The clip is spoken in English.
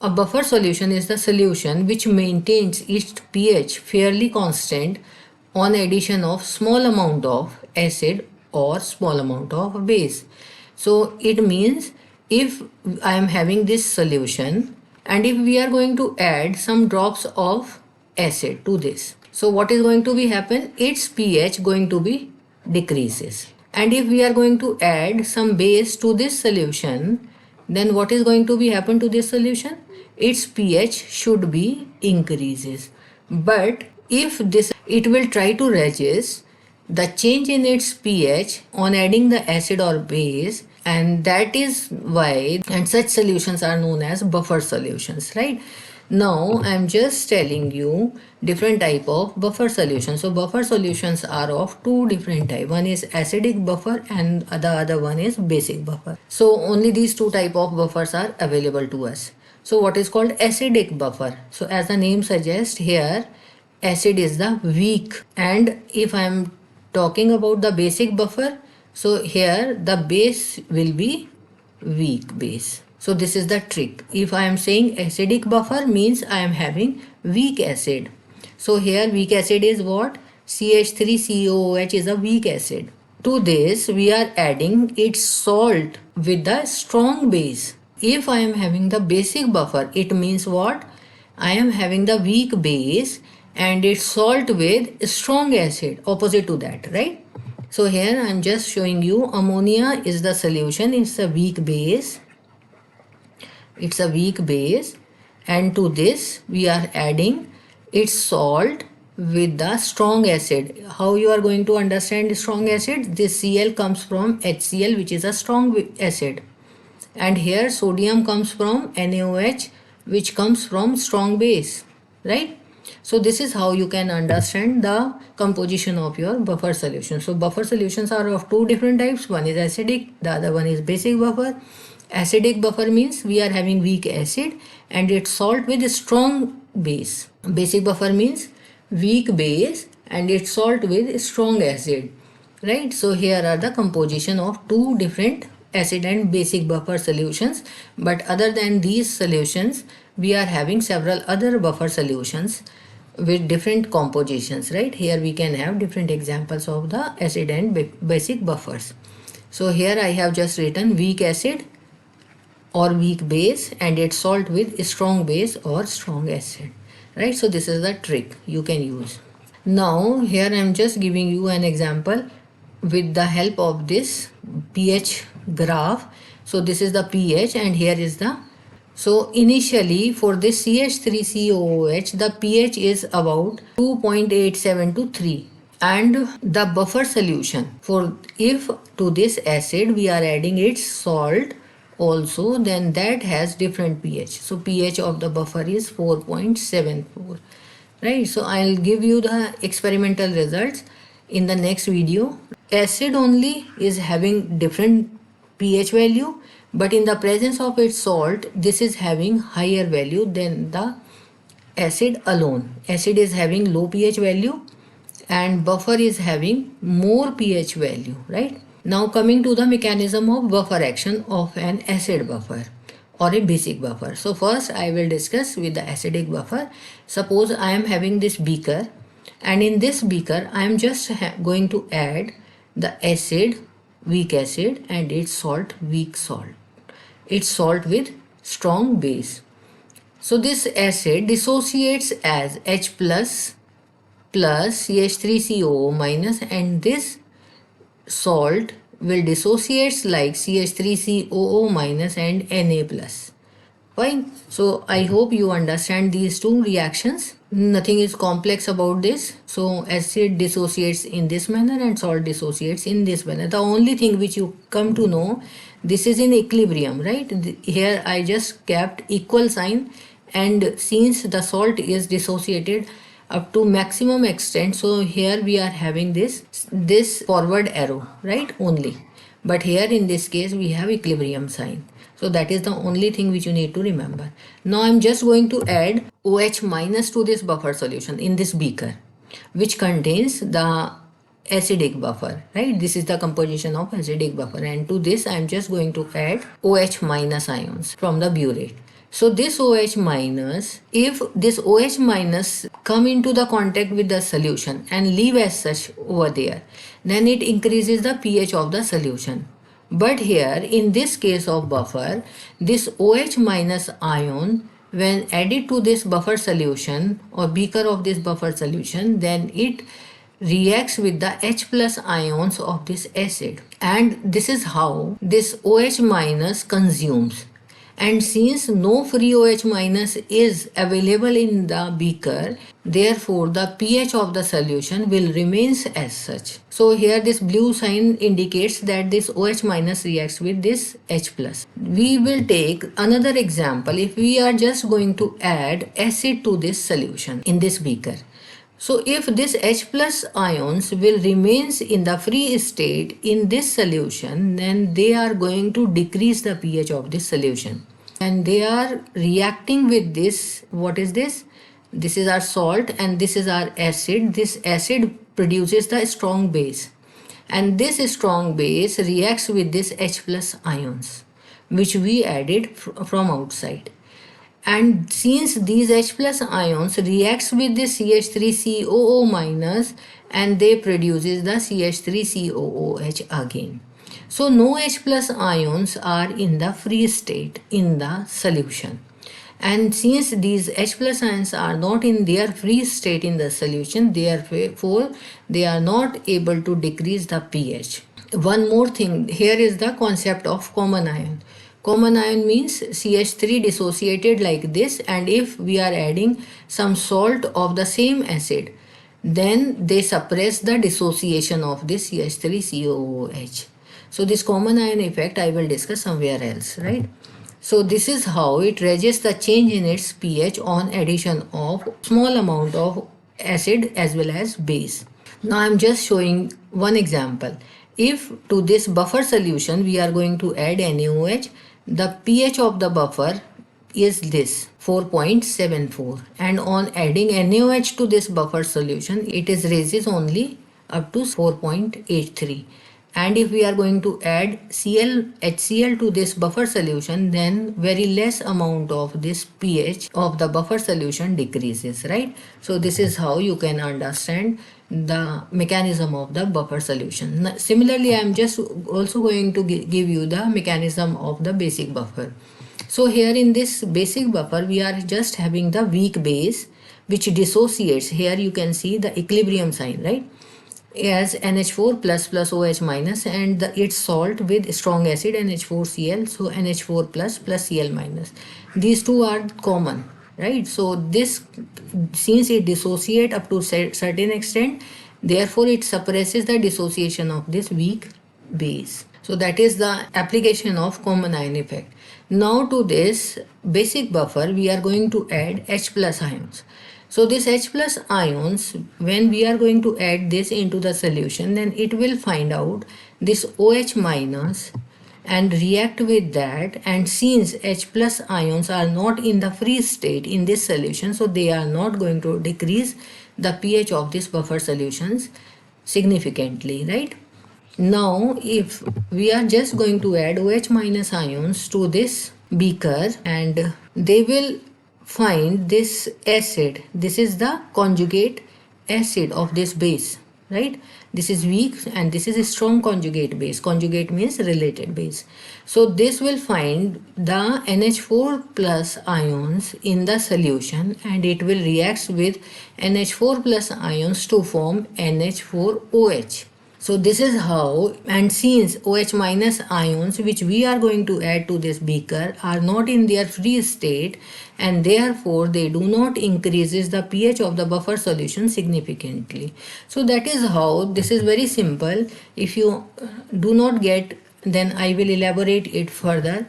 A buffer solution is the solution which maintains its pH fairly constant on addition of small amount of acid or small amount of base. So it means if I am having this solution and if we are going to add some drops of acid to this, so what is going to be happen? Its pH going to be decreases. And if we are going to add some base to this solution, then what is going to be happen to this solution? Its pH should be increases. But if this, it will try to resist the change in its pH on adding the acid or base, and that is why, and such solutions are known as buffer solutions, right? Now I'm just telling you different type of buffer solutions. So buffer solutions are of two different type. One is acidic buffer and the other one is basic buffer. So only these two type of buffers are available to us. So what is called acidic buffer? So as the name suggests, here acid is the weak, and if I am talking about the basic buffer, so here the base will be weak base. So this is the trick. If I am saying acidic buffer means I am having weak acid. So here weak acid is what? CH3COOH is a weak acid. To this we are adding its salt with the strong base. If I am having the basic buffer, it means what? I am having the weak base and its salt with strong acid, opposite to that, right? So here I am just showing you ammonia is the solution. It's a weak base. It's a weak base, and to this we are adding its salt with the strong acid. How you are going to understand strong acid? This Cl comes from HCl, which is a strong acid, and here sodium comes from NaOH, which comes from strong base, right? So this is how you can understand the composition of your buffer solution. So buffer solutions are of two different types. One is acidic, the other one is basic buffer. Acidic buffer means we are having weak acid and its salt with a strong base. Basic buffer means weak base and its salt with strong acid, right? So here are the composition of two different acid and basic buffer solutions. But other than these solutions, we are having several other buffer solutions with different compositions, right? Here we can have different examples of the acid and basic buffers. So here I have just written weak acid or weak base and its salt with strong base or strong acid, right? So this is the trick you can use. Now here I am just giving you an example with the help of this pH graph. So this is the pH and here is the, so initially for this CH3COOH the pH is about 2.87 to 3, and the buffer solution, for if to this acid we are adding its salt also, then that has different pH. So pH of the buffer is 4.74, right? So I'll give you the experimental results in the next video. Acid only is having different pH value, but in the presence of its salt this is having higher value than the acid alone. Acid is having low pH value and buffer is having more pH value, right? Now coming to the mechanism of buffer action of an acid buffer or a basic buffer. So first I will discuss with the acidic buffer. Suppose I am having this beaker, and in this beaker I am just going to add the acid, weak acid, and its salt, weak salt. Its salt with strong base. So this acid dissociates as H plus CH3COO minus, and this salt will dissociates like CH3COO minus and Na plus. Fine. So I hope you understand these two reactions. Nothing is complex about this. So acid dissociates in this manner and salt dissociates in this manner. The only thing which you come to know, this is in equilibrium, right? Here I just kept equal sign, and since the salt is dissociated up to maximum extent, so here we are having this forward arrow, right, only. But here in this case we have equilibrium sign. So that is the only thing which you need to remember. Now I'm just going to add OH minus to this buffer solution in this beaker, which contains the acidic buffer, right? This is the composition of acidic buffer, and to this I'm just going to add OH minus ions from the burette. So this OH minus, if this OH minus come into the contact with the solution and leave as such over there, then it increases the pH of the solution. But here in this case of buffer, this OH minus ion when added to this buffer solution or beaker of this buffer solution, then it reacts with the H plus ions of this acid, and this is how this OH minus consumes. And since no free OH minus is available in the beaker, therefore the pH of the solution will remains as such. So here this blue sign indicates that this OH minus reacts with this H plus. We will take another example if we are just going to add acid to this solution in this beaker. So if this H plus ions will remains in the free state in this solution, then they are going to decrease the pH of this solution. And they are reacting with this, what is this? This is our salt and this is our acid. This acid produces the strong base. And this strong base reacts with this H plus ions, which we added from outside. And since these H plus ions reacts with the CH3COO minus and they produces the CH3COOH again. So no H plus ions are in the free state in the solution. And since these H plus ions are not in their free state in the solution, therefore they are not able to decrease the pH. One more thing, here is the concept of common ion. Common ion means CH3 dissociated like this, and if we are adding some salt of the same acid, then they suppress the dissociation of this CH3COOH. So this common ion effect I will discuss somewhere else, right? So this is how it registers the change in its pH on addition of small amount of acid as well as base. Now I am just showing one example. If to this buffer solution we are going to add NaOH, the pH of the buffer is this 4.74, and on adding NaOH to this buffer solution it is raises only up to 4.83. And if we are going to add HCl to this buffer solution, then very less amount of this pH of the buffer solution decreases, right? So this is how you can understand the mechanism of the buffer solution. Similarly, I am just also going to give you the mechanism of the basic buffer. So here in this basic buffer, we are just having the weak base which dissociates. Here you can see the equilibrium sign, right? As NH4 plus plus OH minus, and its salt with strong acid NH4Cl, so NH4 plus plus Cl minus. These two are common, right? So this, since it dissociate up to certain extent, therefore it suppresses the dissociation of this weak base. So that is the application of common ion effect. Now to this basic buffer we are going to add H plus ions. So this H plus ions, when we are going to add this into the solution, then it will find out this OH minus and react with that. And since H plus ions are not in the free state in this solution, so they are not going to decrease the pH of this buffer solutions significantly, right? Now if we are just going to add OH minus ions to this beaker, and they will find this acid. This is the conjugate acid of this base, right? This is weak and this is a strong conjugate base. Conjugate means related base. So this will find the NH4 plus ions in the solution, and it will react with NH4 plus ions to form NH4OH. So this is how, and since OH minus ions which we are going to add to this beaker are not in their free state, and therefore they do not increases the pH of the buffer solution significantly. So that is how, this is very simple. If you do not get, then I will elaborate it further.